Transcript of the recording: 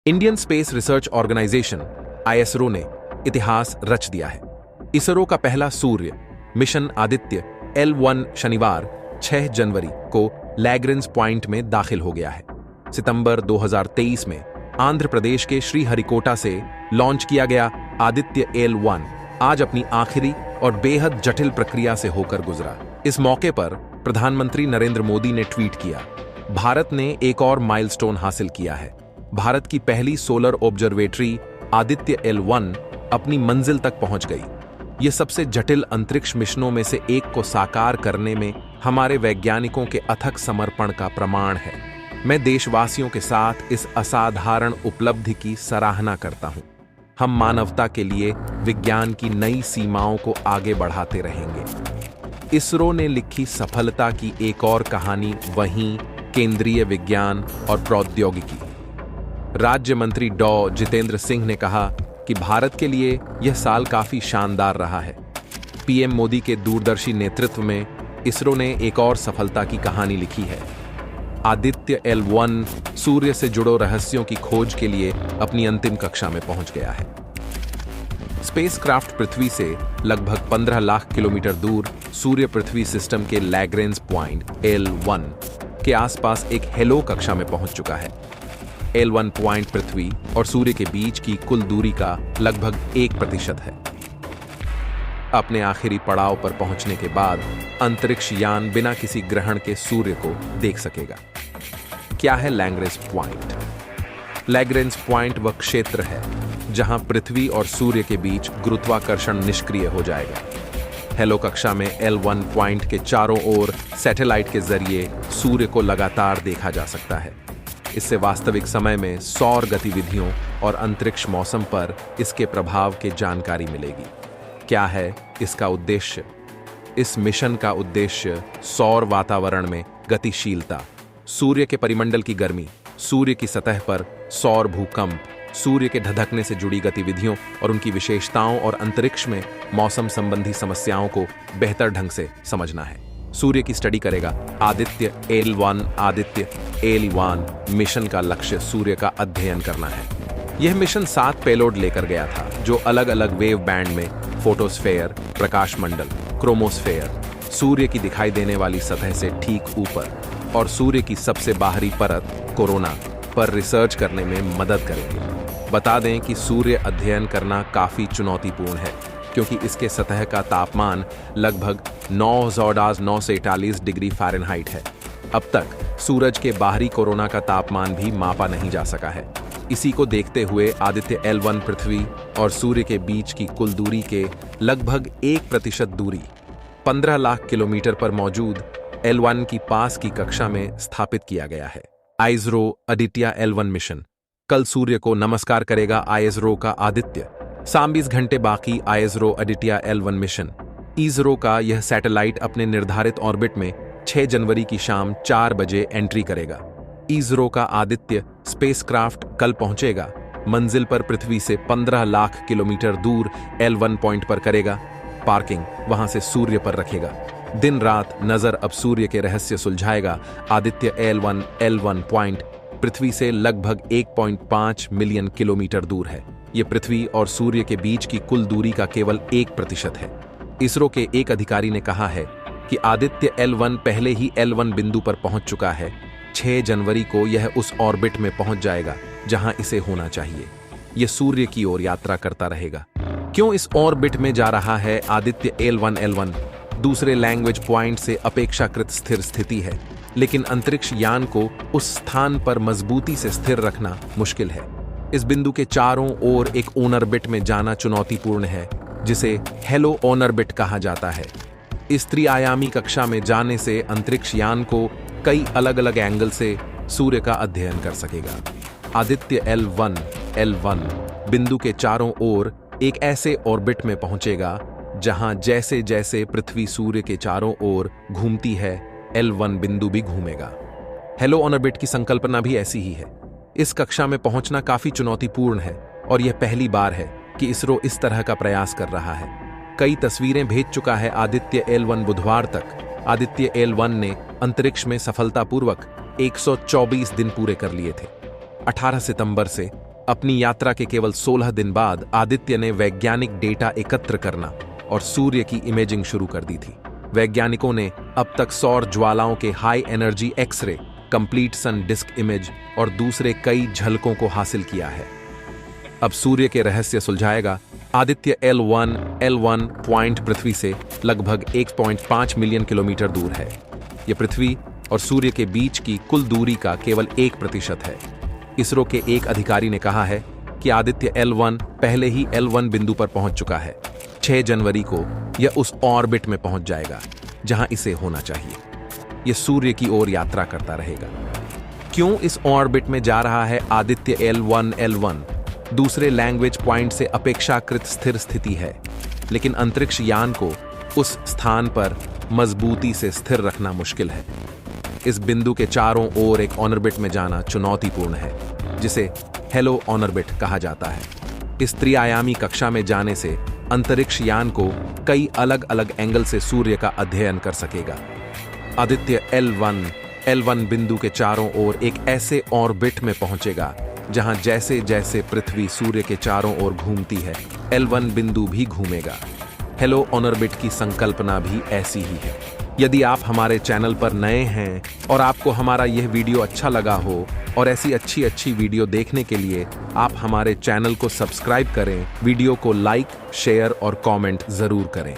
Indian space research organisation ISRO ने इतिहास रच दिया है। इसरो का पहला सूर्य मिशन आदित्य L1 शनिवार 6 जनवरी को लैग्रेंज पॉइंट में दाखिल हो गया है। सितंबर 2023 में आंध्र प्रदेश के श्रीहरिकोटा से लॉन्च किया गया आदित्य L1 आज अपनी आखिरी और बेहद जटिल प्रक्रिया से होकर गुजरा। इस मौके पर प्रधानमंत्री नरेंद्र मोदी ने ट्वीट किया, भारत ने एक और माइलस्टोन हासिल किया है। भारत की पहली सोलर ऑब्जर्वेटरी आदित्य L1 अपनी मंजिल तक पहुंच गई। ये सबसे जटिल अंतरिक्ष मिशनों में से एक को साकार करने में हमारे वैज्ञानिकों के अथक समर्पण का प्रमाण है। मैं देशवासियों के साथ इस असाधारण उपलब्धि की सराहना करता हूं। हम मानवता के लिए विज्ञान की नई सीमाओं को आगे बढ़ाते रहेंगे। इसरो ने लिखी सफलता की एक और कहानी वहीं केंद्रीय विज्ञान और प्रौद्योगिकी। राज्य मंत्री डॉ जितेंद्र सिंह ने कहा कि भारत के लिए यह साल काफी शानदार रहा है। पीएम मोदी के दूरदर्शी नेतृत्व में इसरो ने एक और सफलता की कहानी लिखी है। आदित्य L1 सूर्य से जुड़े रहस्यों की खोज के लिए अपनी अंतिम कक्षा में पहुंच गया है। स्पेसक्राफ्ट पृथ्वी से लगभग 15 लाख किलोमीटर दूर सूर्य पृथ्वी सिस्टम के लैग्रेंज पॉइंट L1 के आसपास एक हेलो कक्षा में पहुंच चुका है। L1 पॉइंट पृथ्वी और सूर्य के बीच की कुल दूरी का लगभग 1% है। अपने आखिरी पड़ाव पर पहुंचने के बाद अंतरिक्ष यान बिना किसी ग्रहण के सूर्य को देख सकेगा। क्या है लैग्रेंज पॉइंट? लैग्रेंज पॉइंट वह क्षेत्र है जहां पृथ्वी और सूर्य के बीच गुरुत्वाकर्षण निष्क्रिय हो जाएगा। हेलो कक्षा में L1 पॉइंट के चारों ओर सैटेलाइट के जरिए सूर्य को लगातार देखा जा सकता है। इससे वास्तविक समय में सौर गतिविधियों और अंतरिक्ष मौसम पर इसके प्रभाव की जानकारी मिलेगी। क्या है इसका उद्देश्य? इस मिशन का उद्देश्य सौर वातावरण में गतिशीलता, सूर्य के परिमंडल की गर्मी, सूर्य की सतह पर सौर भूकंप, सूर्य के ढधकने से जुड़ी गतिविधियों और उनकी विशेषताओं और अंतरिक्ष में मौसम संबंधी समस्याओं को बेहतर ढंग से समझना है। सूर्य की स्टडी करेगा। आदित्य L1 मिशन का लक्ष्य सूर्य का अध्ययन करना है। यह मिशन 7 पेलोड लेकर गया था जो अलग अलग वेव बैंड में फोटोस्फेयर, प्रकाश मंडल, क्रोमोस्फेयर, सूर्य की दिखाई देने वाली सतह से ठीक ऊपर और सूर्य की सबसे बाहरी परत कोरोना पर रिसर्च करने में मदद करेंगे। बता दें कि सूर्य अध्ययन करना काफी चुनौतीपूर्ण है क्योंकि इसके सतह का तापमान लगभग 9,941 डिग्री फ़ारेनहाइट है। अब तक सूरज के बाहरी कोरोना का तापमान भी मापा नहीं जा सका है। इसी को देखते हुए आदित्य L1 पृथ्वी और सूर्य के बीच की कुल दूरी के लगभग 1% दूरी 15 लाख किलोमीटर पर मौजूद L1 की पास की कक्षा में स्थापित किया गया है। आईएसआरओ आदित्य L1 मिशन कल सूर्य को नमस्कार करेगा। आईएसआरओ का आदित्य 20 घंटे बाकी ISRO Aditya L1 mission. ISRO का यह सैटेलाइट अपने निर्धारित ऑर्बिट में 6 जनवरी की शाम 4 बजे एंट्री करेगा। इसरो का आदित्य स्पेसक्राफ्ट कल पहुंचेगा। मंजिल पर पृथ्वी से 15 लाख किलोमीटर दूर L1 पॉइंट पर करेगा। पार्किंग वहां से सूर्य पर रखेगा। दिन रात नजर अब सूर्य के रहस्य सुलझाएगा। आदित्य L1 पॉइंट पृथ्वी से लगभग 1.5 मिलियन किलोमीटर दूर है। यह पृथ्वी और सूर्य के बीच की कुल दूरी का केवल 1% है। इसरो के एक अधिकारी ने कहा है कि आदित्य L1 पहले ही L1 बिंदु पर पहुंच चुका है। 6 जनवरी को यह उस ऑर्बिट में पहुंच जाएगा जहां इसे होना चाहिए। यह सूर्य की ओर यात्रा करता रहेगा। क्यों इस ऑर्बिट में जा रहा है आदित्य L1? दूसरे लैग्रेंज पॉइंट से अपेक्षाकृत स्थिर स्थिति है, लेकिन अंतरिक्ष यान को उस स्थान पर मजबूती से स्थिर रखना मुश्किल है। इस बिंदु के चारों ओर एक ऑर्बिट में जाना चुनौतीपूर्ण है, जिसे हेलो ऑर्बिट कहा जाता है। इस त्रिआयामी कक्षा में जाने से अंतरिक्ष यान को कई अलग अलग एंगल से सूर्य का अध्ययन कर सकेगा। आदित्य L1 बिंदु के चारों ओर एक ऐसे ऑर्बिट में पहुंचेगा जहां जैसे जैसे पृथ्वी सूर्य के चारों ओर घूमती है, L1 बिंदु भी घूमेगा। हेलो ऑर्बिट की संकल्पना भी ऐसी ही है। इस कक्षा में पहुंचना काफी चुनौतीपूर्ण है और यह पहली बार है कि इसरो इस तरह का प्रयास कर रहा है। कई तस्वीरें भेज चुका है आदित्य L1। बुधवार तक आदित्य L1 ने अंतरिक्ष में सफलतापूर्वक 124 दिन पूरे कर लिए थे। 18 सितंबर से अपनी यात्रा के केवल 16 दिन बाद आदित्य ने वैज्ञानिक डेटा एकत्र करना और सूर्य की इमेजिंग शुरू कर दी थी। वैज्ञानिकों ने अब तक सौर ज्वालाओं के हाई एनर्जी एक्सरे, कंप्लीट सन डिस्क इमेज और दूसरे कई झलकों को हासिल किया है। अब सूर्य के रहस्य सुलझाएगा। आदित्य L1 पॉइंट पृथ्वी से लगभग 1.5 मिलियन किलोमीटर दूर है। यह पृथ्वी और सूर्य के बीच की कुल दूरी का केवल 1% है। इसरो के एक अधिकारी ने कहा है कि आदित्य L1 पहले ही L1 बिंदु पर पहुंच चुका है। 6 जनवरी को यह उस ऑर्बिट में पहुंच जाएगा जहां इसे होना चाहिए। यह सूर्य की ओर यात्रा करता रहेगा। क्यों इस ऑर्बिट में जा रहा है आदित्य L1 दूसरे लैंग्वेज पॉइंट से अपेक्षाकृत स्थिर स्थिति है, लेकिन अंतरिक्ष यान को उस स्थान पर मजबूती से स्थिर रखना मुश्किल है। इस बिंदु के चारों ओर एक ऑर्बिट में जाना चुनौतीपूर्ण है, जिसे हेलो ऑर्बिट कहा जाता है। इस त्रिआयामी कक्षा में जाने से अंतरिक्ष यान को कई अलग अलग एंगल से सूर्य का अध्ययन कर सकेगा। आदित्य L1 बिंदु के चारों ओर एक ऐसे ऑर्बिट में पहुंचेगा जहां जैसे जैसे पृथ्वी सूर्य के चारों ओर घूमती है, L1 बिंदु भी घूमेगा। हेलो ऑर्बिट की संकल्पना भी ऐसी ही है। यदि आप हमारे चैनल पर नए हैं और आपको हमारा यह वीडियो अच्छा लगा हो और ऐसी अच्छी वीडियो देखने के लिए आप हमारे चैनल को सब्सक्राइब करें, वीडियो को लाइक, शेयर और कमेंट जरूर करें।